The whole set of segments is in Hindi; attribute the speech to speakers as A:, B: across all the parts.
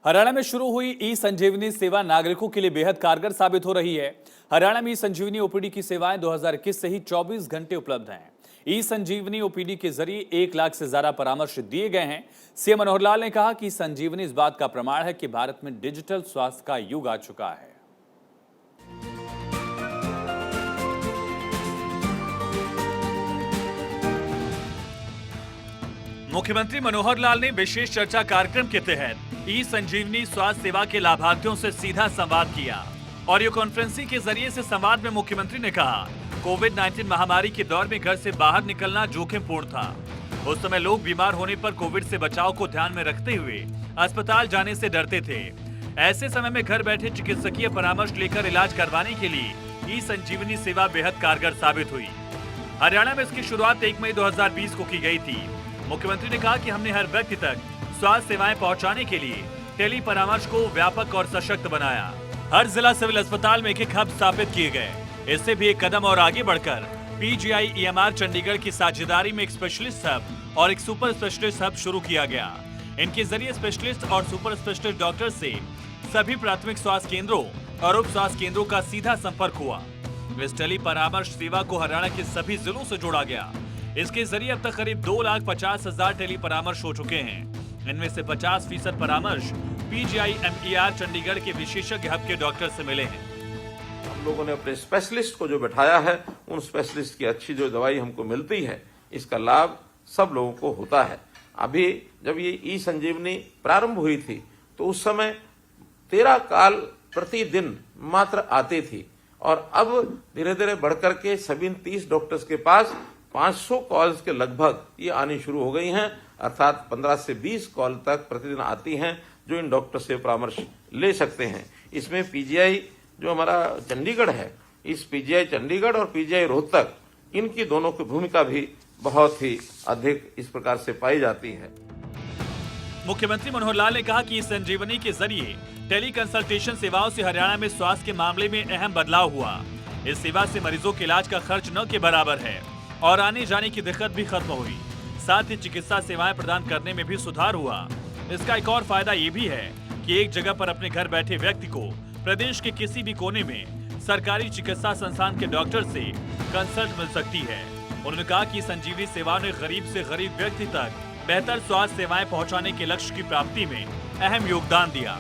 A: हरियाणा में शुरू हुई ई संजीवनी सेवा नागरिकों के लिए बेहद कारगर साबित हो रही है। हरियाणा में ई संजीवनी ओपीडी की सेवाएं 2021 से ही 24 घंटे उपलब्ध हैं। ई संजीवनी ओपीडी के जरिए 1 लाख से ज्यादा परामर्श दिए गए हैं। सीएम मनोहर लाल ने कहा कि संजीवनी इस बात का प्रमाण है कि भारत में डिजिटल स्वास्थ्य का युग आ चुका है। मुख्यमंत्री मनोहर लाल ने विशेष चर्चा कार्यक्रम के तहत ई संजीवनी स्वास्थ्य सेवा के लाभार्थियों से सीधा संवाद किया। ऑडियो कॉन्फ्रेंसिंग के जरिए से संवाद में मुख्यमंत्री ने कहा, कोविड-19 महामारी के दौर में घर से बाहर निकलना जोखिमपूर्ण था। उस समय लोग बीमार होने पर कोविड से बचाव को ध्यान में रखते हुए अस्पताल जाने से डरते थे। ऐसे समय में घर बैठे चिकित्सकीय परामर्श लेकर इलाज करवाने के लिए ई संजीवनी सेवा बेहद कारगर साबित हुई। हरियाणा में इसकी शुरुआत 1 मई 2020 को की गई थी। मुख्यमंत्री ने कहा कि हमने हर व्यक्ति तक स्वास्थ्य सेवाएं पहुंचाने के लिए टेली परामर्श को व्यापक और सशक्त बनाया। हर जिला सिविल अस्पताल में एक हब स्थापित किए गए। इससे भी एक कदम और आगे बढ़कर पीजीआई ईएमआर चंडीगढ़ की साझेदारी में एक स्पेशलिस्ट हब और एक सुपर स्पेशलिस्ट हब शुरू किया गया। इनके जरिए स्पेशलिस्ट और सुपर स्पेशलिस्ट डॉक्टर से सभी प्राथमिक स्वास्थ्य केंद्रों और उप स्वास्थ्य केंद्रों का सीधा संपर्क हुआ। इस टेली परामर्श सेवा को हरियाणा के सभी जिलों से जोड़ा गया। इसके जरिए अब तक करीब 2,50,000 टेली परामर्श हो चुके हैं। इनमें से 50% परामर्श पीजीआई-एमईआर चंडीगढ़ के विशेषज्ञ हब के डॉक्टर से मिले हैं।
B: हम लोगों ने अपने स्पेशलिस्ट को जो बैठाया है, उन स्पेशलिस्ट की अच्छी जो दवाई हमको मिलती है, इसका लाभ सब लोगों को होता है। अभी जब ये ई संजीवनी प्रारंभ हुई थी तो उस समय 13 कॉल प्रतिदिन मात्र आती थी और अब धीरे धीरे बढ़कर के सभी 30 डॉक्टर्स के पास 500 कॉल्स के लगभग ये आनी शुरू हो गई हैं। अर्थात 15 से 20 कॉल तक प्रतिदिन आती हैं जो इन डॉक्टर से परामर्श ले सकते हैं। इसमें पीजीआई जो हमारा चंडीगढ़ है, इस पीजीआई चंडीगढ़ और पीजीआई रोहतक, इनकी दोनों की भूमिका भी बहुत ही अधिक इस प्रकार से पाई जाती है।
A: मुख्यमंत्री मनोहर लाल ने कहा कि इस संजीवनी के जरिए टेली कंसल्टेशन सेवाओं से हरियाणा में स्वास्थ्य के मामले में अहम बदलाव हुआ। इस सेवा से मरीजों के इलाज का खर्च न के बराबर है और आने जाने की दिक्कत भी खत्म हुई। साथ ही चिकित्सा सेवाएं प्रदान करने में भी सुधार हुआ। इसका एक और फायदा ये भी है कि एक जगह पर अपने घर बैठे व्यक्ति को प्रदेश के किसी भी कोने में सरकारी चिकित्सा संस्थान के डॉक्टर से कंसल्ट मिल सकती है। उन्होंने कहा कि संजीवनी सेवा ने गरीब से गरीब व्यक्ति तक बेहतर स्वास्थ्य सेवाएं पहुंचाने के लक्ष्य की प्राप्ति में अहम योगदान दिया।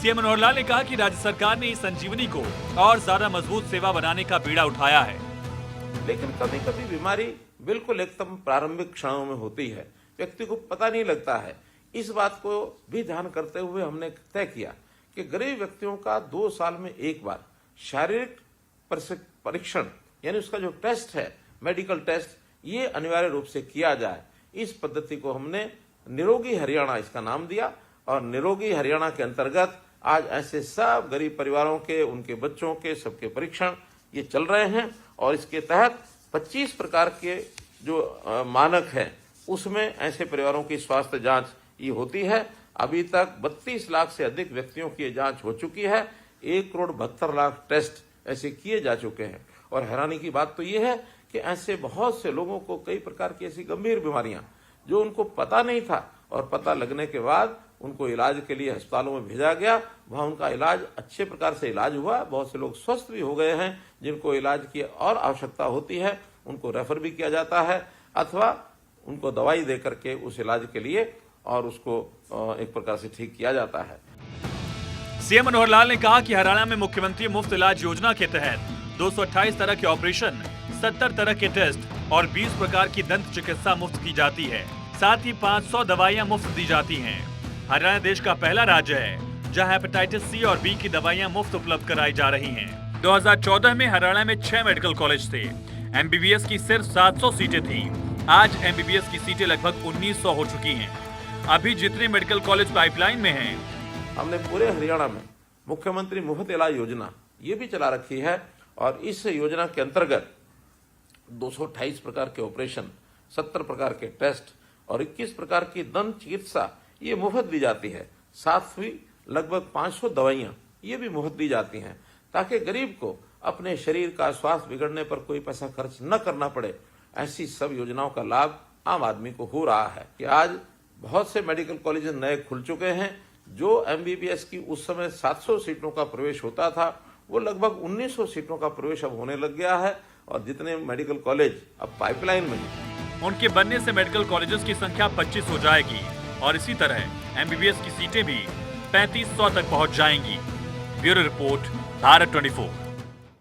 A: सीएम मनोहर लाल ने कहा कि राज्य सरकार ने इस संजीवनी को और ज्यादा मजबूत सेवा बनाने का बीड़ा उठाया है।
B: लेकिन कभी कभी बीमारी बिल्कुल एकदम प्रारंभिक क्षणों में होती है, व्यक्ति को पता नहीं लगता है। इस बात को भी ध्यान करते हुए हमने तय किया कि गरीब व्यक्तियों का 2 साल में एक बार शारीरिक परीक्षण, यानी उसका जो टेस्ट है, मेडिकल टेस्ट, ये अनिवार्य रूप से किया जाए। इस पद्धति को हमने निरोगी हरियाणा इसका नाम दिया और निरोगी हरियाणा के अंतर्गत आज ऐसे सब गरीब परिवारों के, उनके बच्चों के, सबके परीक्षण ये चल रहे हैं और इसके तहत 25 प्रकार के जो मानक है, उसमें ऐसे परिवारों की स्वास्थ्य जांच ये होती है। अभी तक 32 लाख से अधिक व्यक्तियों की जांच हो चुकी है। 1,72,00,000 टेस्ट ऐसे किए जा चुके हैं। और हैरानी की बात तो ये है कि ऐसे बहुत से लोगों को कई प्रकार की ऐसी गंभीर बीमारियां जो उनको पता नहीं था और पता लगने के बाद उनको इलाज के लिए अस्पतालों में भेजा गया। वहां उनका इलाज अच्छे प्रकार से इलाज हुआ। बहुत से लोग स्वस्थ भी हो गए हैं। जिनको इलाज की और आवश्यकता होती है उनको रेफर भी किया जाता है अथवा उनको दवाई दे करके उस इलाज के लिए और उसको एक प्रकार से ठीक किया जाता है।
A: सीएम मनोहर लाल ने कहा कि हरियाणा में मुख्यमंत्री मुफ्त इलाज योजना के तहत 228 तरह के ऑपरेशन, 70 तरह के टेस्ट और 20 प्रकार की दंत चिकित्सा मुफ्त की जाती है। साथ ही 500 दवाइयां मुफ्त दी जाती हैं। हरियाणा देश का पहला राज्य है जहां हेपेटाइटिस सी और बी की दवाइयां मुफ्त उपलब्ध कराई जा रही हैं। 2014 में हरियाणा में 6 मेडिकल कॉलेज थे। एमबीबीएस की सिर्फ 700 सीटें थीं। आज एमबीबीएस की सीटें लगभग 1900 हो चुकी हैं। अभी जितने मेडिकल कॉलेज पाइपलाइन में हैं,
B: हमने पूरे हरियाणा में मुख्यमंत्री मुफ्त इलाज योजना ये भी चला रखी है और इस योजना के अंतर्गत 228 प्रकार के ऑपरेशन, 70 प्रकार के टेस्ट और 21 प्रकार की दंत चिकित्सा ये मुफ्त दी जाती है। साथ ही लगभग 500 दवाइयां ये भी मुफ्त दी जाती हैं ताकि गरीब को अपने शरीर का स्वास्थ्य बिगड़ने पर कोई पैसा खर्च न करना पड़े। ऐसी सब योजनाओं का लाभ आम आदमी को हो रहा है कि आज बहुत से मेडिकल कॉलेज नए खुल चुके हैं जो एमबीबीएस की उस समय 700 सीटों का प्रवेश होता था, वो लगभग 1900 सीटों का प्रवेश अब होने लग गया है। और जितने मेडिकल कॉलेज अब पाइपलाइन में हैं,
A: उनके बनने से मेडिकल कॉलेजेस की संख्या 25 हो जाएगी और इसी तरह एमबीबीएस की सीटें भी 3500 तक पहुंच जाएंगी। Bureau report, Bharat 24।